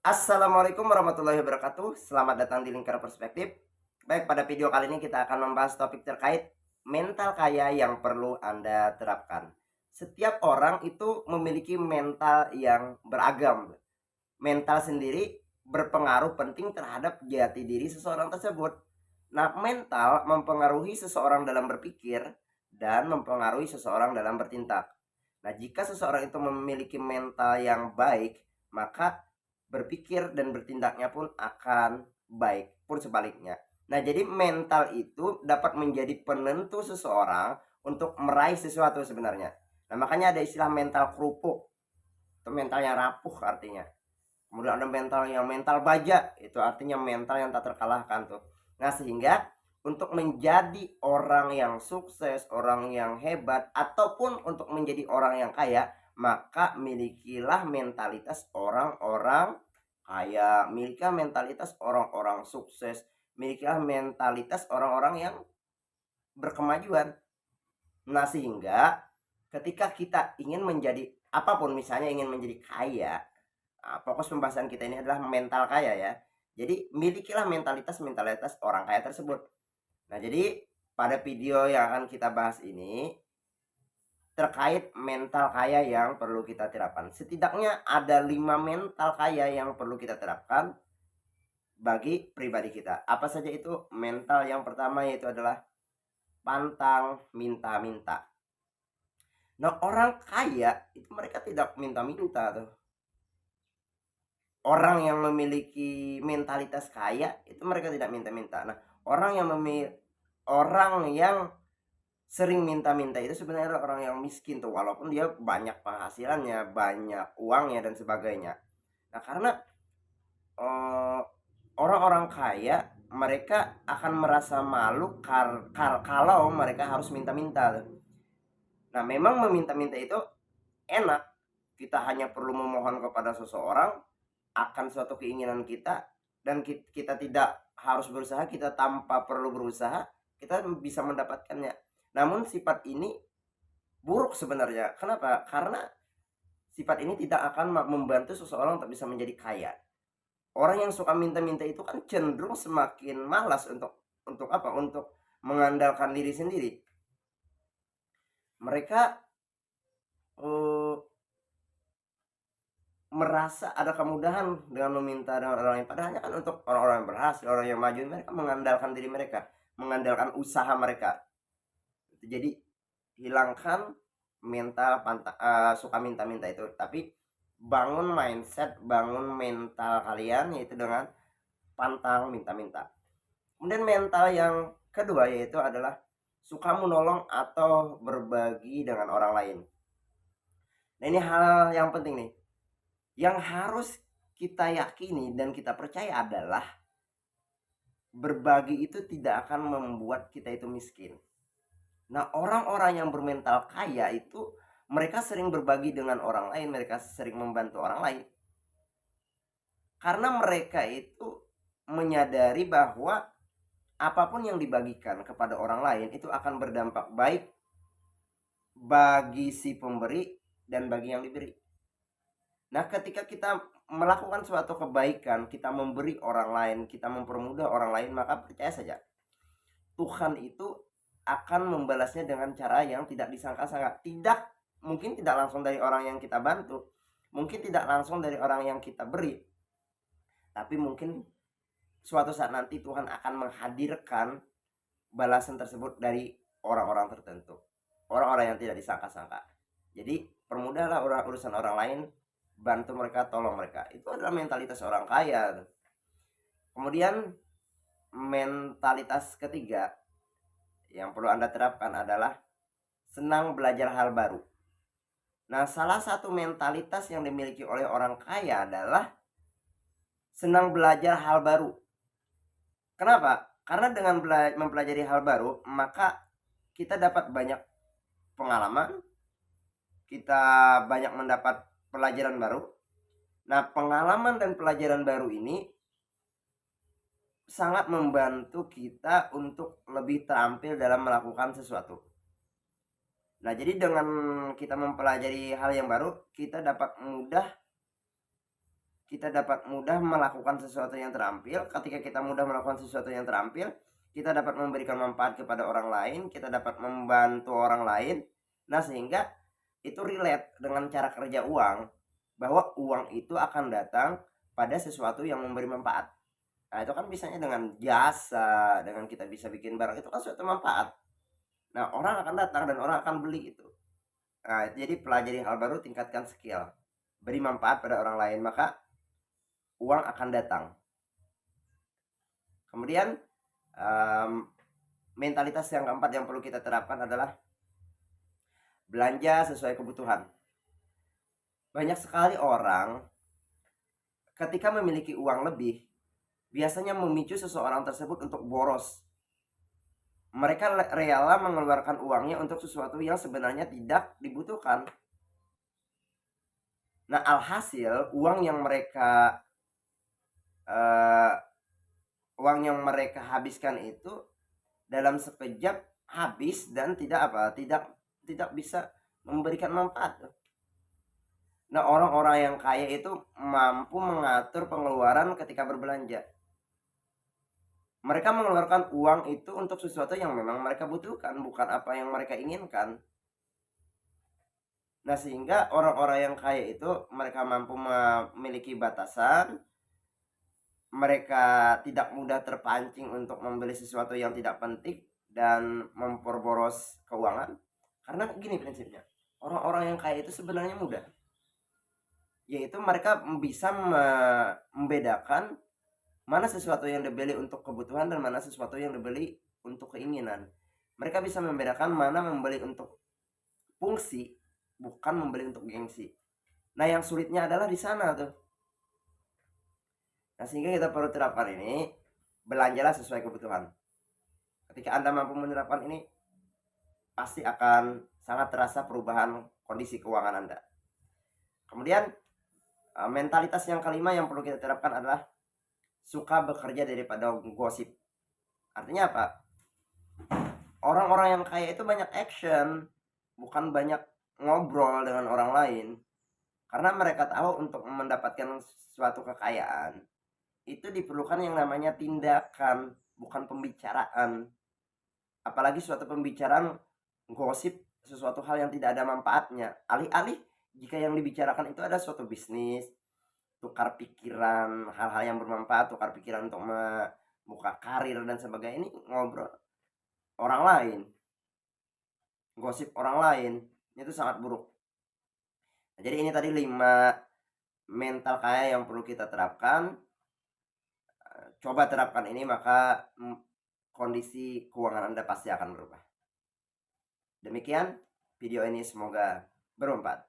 Assalamualaikum warahmatullahi wabarakatuh. Selamat datang di Lingkar Perspektif. Baik, pada video kali ini kita akan membahas topik terkait mental kaya yang perlu Anda terapkan. Setiap orang itu memiliki mental yang beragam. Mental sendiri berpengaruh penting terhadap jati diri seseorang tersebut. Nah, mental mempengaruhi seseorang dalam berpikir dan mempengaruhi seseorang dalam bertindak. Nah, jika seseorang itu memiliki mental yang baik, maka berpikir dan bertindaknya pun akan baik, pun sebaliknya. Nah, jadi mental itu dapat menjadi penentu seseorang untuk meraih sesuatu sebenarnya. Nah, makanya ada istilah mental kerupuk, itu mentalnya rapuh artinya. Kemudian ada mental baja, itu artinya mental yang tak terkalahkan tuh. Nah, sehingga untuk menjadi orang yang sukses, orang yang hebat, ataupun untuk menjadi orang yang kaya, maka milikilah mentalitas orang-orang kaya, milikilah mentalitas orang-orang sukses, milikilah mentalitas orang-orang yang berkemajuan. Nah, sehingga ketika kita ingin menjadi apapun, misalnya ingin menjadi kaya. Nah, fokus pembahasan kita ini adalah mental kaya ya. Jadi milikilah mentalitas orang kaya tersebut. Nah, jadi pada video yang akan kita bahas ini terkait mental kaya yang perlu kita terapkan. Setidaknya ada 5 mental kaya yang perlu kita terapkan bagi pribadi kita. Apa saja itu? Mental yang pertama yaitu adalah pantang minta-minta. Nah, orang kaya itu mereka tidak minta-minta tuh. Orang yang memiliki mentalitas kaya itu mereka tidak minta-minta. Nah, orang yang sering minta-minta itu sebenarnya adalah orang yang miskin tuh, walaupun dia banyak penghasilannya, banyak uangnya dan sebagainya. Nah, karena eh, orang-orang kaya mereka akan merasa malu kalau mereka harus minta-minta. Nah, memang meminta-minta itu enak. Kita hanya perlu memohon kepada seseorang akan suatu keinginan kita dan kita tidak harus berusaha, kita tanpa perlu berusaha kita bisa mendapatkannya. Namun sifat ini buruk sebenarnya. Kenapa? Karena sifat ini tidak akan membantu seseorang untuk bisa menjadi kaya. Orang yang suka minta-minta itu kan cenderung semakin malas untuk apa? Untuk mengandalkan diri sendiri. Mereka eh, merasa ada kemudahan dengan meminta dengan orang lain, padahalnya kan untuk orang-orang yang berhasil, orang yang maju, mereka mengandalkan diri mereka, mengandalkan usaha mereka. Jadi hilangkan mental suka minta-minta itu, tapi bangun mindset, bangun mental kalian yaitu dengan pantang minta-minta. Kemudian mental yang kedua yaitu adalah suka menolong atau berbagi dengan orang lain. Nah, ini hal yang penting nih. Yang harus kita yakini dan kita percaya adalah berbagi itu tidak akan membuat kita itu miskin. Nah, orang-orang yang bermental kaya itu mereka sering berbagi dengan orang lain, mereka sering membantu orang lain. Karena mereka itu menyadari bahwa apapun yang dibagikan kepada orang lain itu akan berdampak baik bagi si pemberi dan bagi yang diberi. Nah, ketika kita melakukan suatu kebaikan, kita memberi orang lain, kita mempermudah orang lain, maka percaya saja, Tuhan itu akan membalasnya dengan cara yang tidak disangka-sangka. Mungkin tidak langsung dari orang yang kita bantu, mungkin tidak langsung dari orang yang kita beri, tapi mungkin suatu saat nanti Tuhan akan menghadirkan balasan tersebut dari orang-orang tertentu, orang-orang yang tidak disangka-sangka. Jadi permudahlah urusan orang lain, bantu mereka, tolong mereka. Itu adalah mentalitas orang kaya. Kemudian mentalitas ketiga yang perlu Anda terapkan adalah senang belajar hal baru. Nah, salah satu mentalitas yang dimiliki oleh orang kaya adalah senang belajar hal baru. Kenapa? Karena dengan mempelajari hal baru, maka kita dapat banyak pengalaman, kita banyak mendapat pelajaran baru. Nah, pengalaman dan pelajaran baru ini sangat membantu kita untuk lebih terampil dalam melakukan sesuatu. Nah, jadi dengan kita mempelajari hal yang baru, kita dapat mudah, kita dapat mudah melakukan sesuatu yang terampil. Ketika kita mudah melakukan sesuatu yang terampil, kita dapat memberikan manfaat kepada orang lain, kita dapat membantu orang lain. Nah, sehingga itu relate dengan cara kerja uang, bahwa uang itu akan datang pada sesuatu yang memberi manfaat. Nah, itu kan bisanya dengan jasa, dengan kita bisa bikin barang, itu kan suatu manfaat. Nah, orang akan datang dan orang akan beli itu. Nah, jadi pelajari hal baru, tingkatkan skill, beri manfaat pada orang lain, maka uang akan datang. Kemudian mentalitas yang keempat yang perlu kita terapkan adalah belanja sesuai kebutuhan. Banyak sekali orang ketika memiliki uang lebih, biasanya memicu seseorang tersebut untuk boros. Mereka rela mengeluarkan uangnya untuk sesuatu yang sebenarnya tidak dibutuhkan. Nah, alhasil uang yang mereka habiskan itu dalam sekejap habis dan tidak bisa memberikan manfaat. Nah, orang-orang yang kaya itu mampu mengatur pengeluaran ketika berbelanja. Mereka mengeluarkan uang itu untuk sesuatu yang memang mereka butuhkan, bukan apa yang mereka inginkan. Nah, sehingga orang-orang yang kaya itu mereka mampu memiliki batasan, mereka tidak mudah terpancing untuk membeli sesuatu yang tidak penting dan memperboros keuangan. Karena gini prinsipnya, orang-orang yang kaya itu sebenarnya mudah, yaitu mereka bisa membedakan mana sesuatu yang dibeli untuk kebutuhan dan mana sesuatu yang dibeli untuk keinginan. Mereka bisa membedakan mana membeli untuk fungsi, bukan membeli untuk gengsi. Nah, yang sulitnya adalah di sana tuh. Nah, sehingga kita perlu terapkan ini, belanjalah sesuai kebutuhan. Ketika Anda mampu menerapkan ini, pasti akan sangat terasa perubahan kondisi keuangan Anda. Kemudian, mentalitas yang kelima yang perlu kita terapkan adalah suka bekerja daripada gosip. Artinya apa? Orang-orang yang kaya itu banyak action, bukan banyak ngobrol dengan orang lain. Karena mereka tahu untuk mendapatkan suatu kekayaan itu diperlukan yang namanya tindakan, bukan pembicaraan. Apalagi suatu pembicaraan gosip, sesuatu hal yang tidak ada manfaatnya. Alih-alih jika yang dibicarakan itu ada suatu bisnis, tukar pikiran, hal-hal yang bermanfaat, tukar pikiran untuk membuka karir dan sebagainya, ini ngobrol orang lain, gosip orang lain, itu sangat buruk. Nah, jadi ini tadi 5 mental kaya yang perlu kita terapkan. Coba terapkan ini, maka kondisi keuangan Anda pasti akan berubah. Demikian video ini, semoga bermanfaat.